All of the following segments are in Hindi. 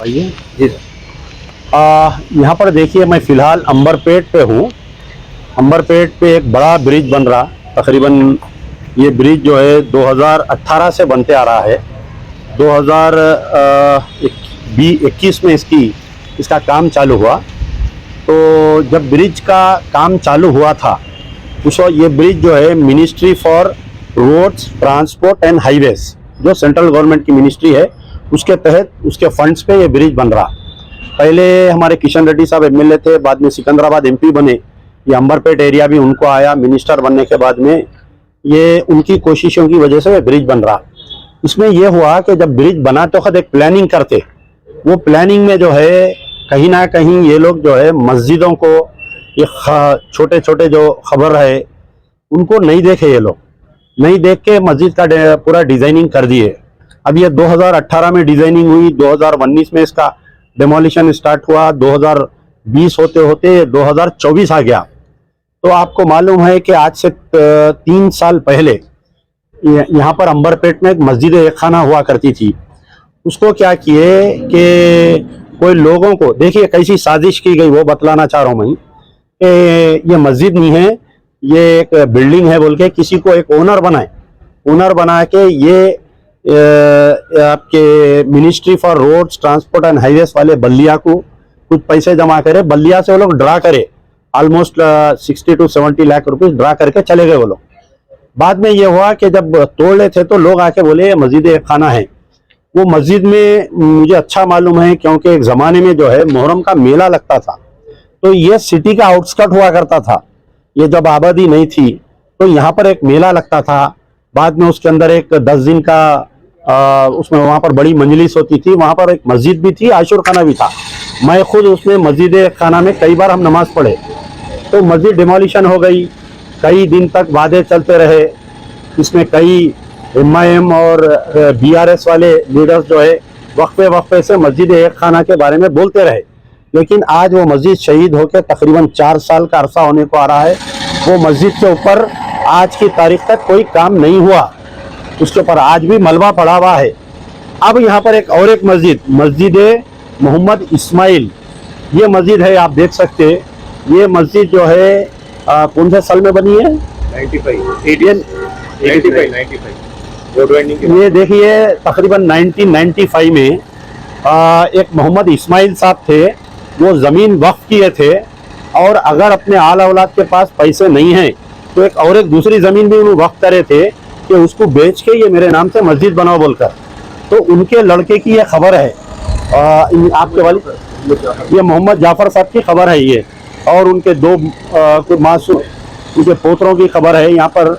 आइए जी सर। यहाँ पर देखिए, मैं फ़िलहाल अंबरपेट पे हूँ। अंबरपेट पे एक बड़ा ब्रिज बन रहा, तकरीबन ये ब्रिज जो है 2018 से बनते आ रहा है। 2021 में इसका काम चालू हुआ। तो जब ब्रिज का काम चालू हुआ था उस वक्त ये ब्रिज जो है ministry for roads transport and highways, जो सेंट्रल गवर्नमेंट की मिनिस्ट्री है, उसके तहत उसके फंड्स पे ये ब्रिज बन रहा। पहले हमारे किशन रेड्डी साहब एमएलए थे, बाद में सिकंदराबाद एमपी बने। ये अंबरपेट एरिया भी उनको आया, मिनिस्टर बनने के बाद में ये उनकी कोशिशों की वजह से ये ब्रिज बन रहा। इसमें यह हुआ कि जब ब्रिज बना तो खुद एक प्लानिंग करते, वो प्लानिंग में जो है कहीं ना कहीं ये लोग जो है मस्जिदों को, ये छोटे छोटे जो खबर है उनको नहीं देखे, ये लोग नहीं देख के मस्जिद का पूरा डिजाइनिंग कर दिए। अब ये 2018 में डिजाइनिंग हुई, 2019 में इसका डेमोलिशन स्टार्ट हुआ, 2020 होते होते 2024 आ गया। तो आपको मालूम है कि आज से 3 साल पहले यहाँ पर अंबरपेट में एक मस्जिद एक खाना हुआ करती थी। उसको क्या किए कि कोई लोगों को, देखिए कैसी साजिश की गई वो बतलाना चाह रहा हूँ मैं कि ये मस्जिद नहीं है, ये एक बिल्डिंग है बोल के किसी को एक ओनर बना के ये आपके ministry for roads transport and highways वाले बल्लिया को कुछ पैसे जमा करे, बल्लिया से वो लोग ड्रा करे, ऑलमोस्ट 60 to 70 लाख रुपए ड्रा करके चले गए वो लोग। बाद में ये हुआ कि जब तोड़ रहे थे तो लोग आके बोले मस्जिद एक खाना है। वो मस्जिद में मुझे अच्छा मालूम है क्योंकि एक ज़माने में जो है मुहर्रम का मेला लगता था, तो ये सिटी का आउटस्कर्ट हुआ करता था। ये जब आबादी नहीं थी तो यहाँ पर एक मेला लगता था। बाद में उसके अंदर एक 10 दिन का उसमें वहाँ पर बड़ी मंजलिस होती थी। वहाँ पर एक मस्जिद भी थी, आशुर खाना भी था। मैं खुद उसमें मस्जिद खाना में कई बार हम नमाज पढ़े। तो मस्जिद डिमोलिशन हो गई, कई दिन तक वादे चलते रहे। इसमें कई MIM और BRS वाले लीडर्स जो है वक्फे से मस्जिद एक खाना के बारे में बोलते रहे, लेकिन आज वो मस्जिद शहीद होकर तकरीबन 4 साल का अरसा होने को आ रहा है। वो मस्जिद के ऊपर आज की तारीख तक कोई काम नहीं हुआ, उसके ऊपर आज भी मलबा पड़ा हुआ है। अब यहाँ पर एक मस्जिद मोहम्मद इस्माइल, ये मस्जिद है, आप देख सकते हैं। ये मस्जिद जो है कौन से साल में बनी है? 95। ये देखिए तकरीबन 1995 में एक मोहम्मद इस्माइल साहब थे, वो ज़मीन वक्फ किए थे, और अगर अपने आल औलाद के पास पैसे नहीं हैं तो एक दूसरी ज़मीन भी उन्होंने वक्फ करे थे कि उसको बेच के ये मेरे नाम से मस्जिद बनाओ बोलकर। तो उनके लड़के की ये खबर है, आपके वाली ये मोहम्मद जाफर साहब की खबर है ये, और उनके 2 मासूम उनके पोतरों की खबर है। यहाँ पर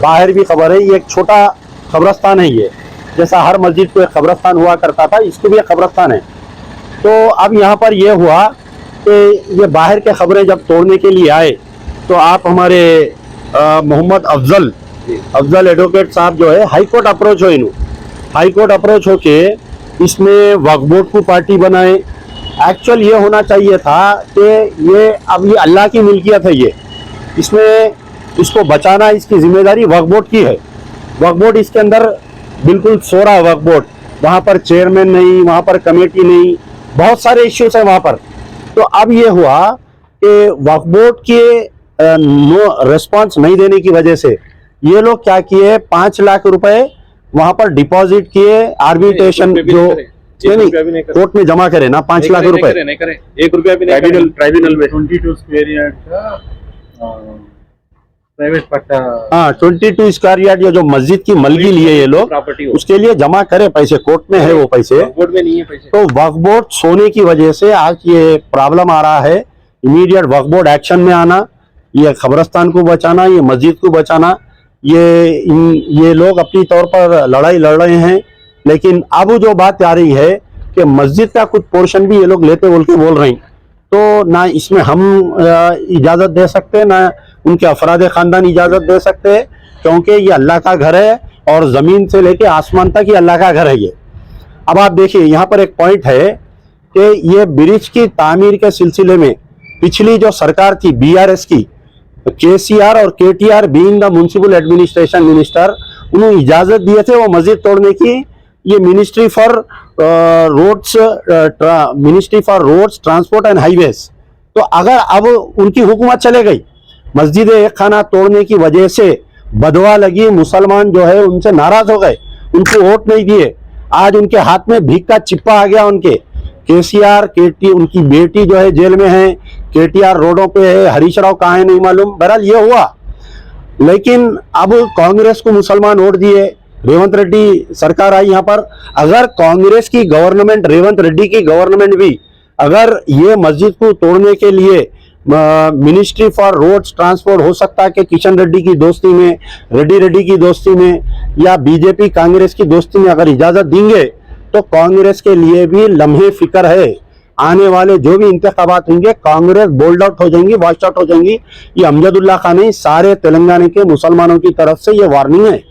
बाहर भी खबर है। ये एक छोटा कब्रस्तान है, ये जैसा हर मस्जिद को एक कब्रस्तान हुआ करता था, इसको भी एक कब्रस्तान है। तो अब यहाँ पर यह हुआ कि ये बाहर के खबरें जब तोड़ने के लिए आए तो आप हमारे मोहम्मद अफजल एडवोकेट साहब जो है हाई कोर्ट अप्रोच होके इसमें वक्फ बोर्ड को पार्टी बनाए। एक्चुअल ये होना चाहिए था कि ये अल्लाह की मिल्कियत है, ये इसमें इसको बचाना इसकी जिम्मेदारी वक्फ बोर्ड की है। वक्फ बोर्ड इसके अंदर बिल्कुल सो रहा है। वक्फ बोर्ड, वहाँ पर चेयरमैन नहीं, वहाँ पर कमेटी नहीं, बहुत सारे इश्यूज हैं वहाँ पर। तो अब ये हुआ कि वक्फ बोर्ड के नो रिस्पॉन्स नहीं देने की वजह से ये लोग क्या किए, 5 लाख रुपए वहाँ पर डिपॉजिट किए। आर्बिट्रेशन जो नहीं कोर्ट में जमा करे ना, 5 लाख रुपए, 1 रुपया भी नहीं, ट्राइब्यूनल में 22 स्क्वायर यार्ड का प्राइवेट पट्टा, 22 स्क्वायर यार्ड जो मस्जिद की मलगी लिए ये लोग, उसके लिए जमा करे पैसे, कोर्ट में है वो पैसे, बोर्ड में नहीं है पैसे। तो वक्फ बोर्ड सोने की वजह से आज ये प्रॉब्लम आ रहा है। इमीडिएट वक्फ बोर्ड एक्शन में आना, ये कब्रस्तान को बचाना, ये मस्जिद को बचाना, ये लोग अपनी तौर पर लड़ाई लड़ रहे हैं। लेकिन अब जो बात आ रही है कि मस्जिद का कुछ पोर्शन भी ये लोग लेते बोल रहे हैं, तो ना इसमें हम इजाज़त दे सकते, ना उनके अफराद ख़ानदान इजाज़त दे सकते, क्योंकि ये अल्लाह का घर है और ज़मीन से लेके आसमान तक ये अल्लाह का घर है ये। अब आप देखिए यहाँ पर एक पॉइंट है कि ये ब्रिज की तामीर के सिलसिले में पिछली जो सरकार थी BRS की, KCR और KTR being the municipal administration minister, उन्होंने इजाज़त दिए थे वो मस्जिद तोड़ने की। ये ministry for roads, ministry for roads transport and highways. तो अगर अब उनकी हुकूमत चले गई, मस्जिद एक खाना तोड़ने की वजह से बदवा लगी, मुसलमान जो है उनसे नाराज हो गए, उनको वोट नहीं दिए, आज उनके हाथ में भीख का चिप्पा आ गया उनके। केसीआर केटी उनकी बेटी जो है जेल में है, केटीआर रोडों पे है, हरीश राव कहाँ है नहीं मालूम। बहरहाल ये हुआ, लेकिन अब कांग्रेस को मुसलमान वोट दिए, रेवंत रेड्डी सरकार आई यहाँ पर। अगर कांग्रेस की गवर्नमेंट, रेवंत रेड्डी की गवर्नमेंट भी अगर ये मस्जिद को तोड़ने के लिए मिनिस्ट्री फॉर रोड्स ट्रांसपोर्ट, हो सकता है कि किशन रेड्डी की दोस्ती में, रेड्डी की दोस्ती में या बीजेपी कांग्रेस की दोस्ती में अगर इजाजत देंगे तो कांग्रेस के लिए भी लम्हे फिक्र है। आने वाले जो भी इंतखाबात होंगे कांग्रेस बोल्ड आउट हो जाएंगी, वॉश आउट हो जाएंगी। ये अमजदुल्ला खान नहीं, सारे तेलंगाना के मुसलमानों की तरफ से ये वार्निंग है।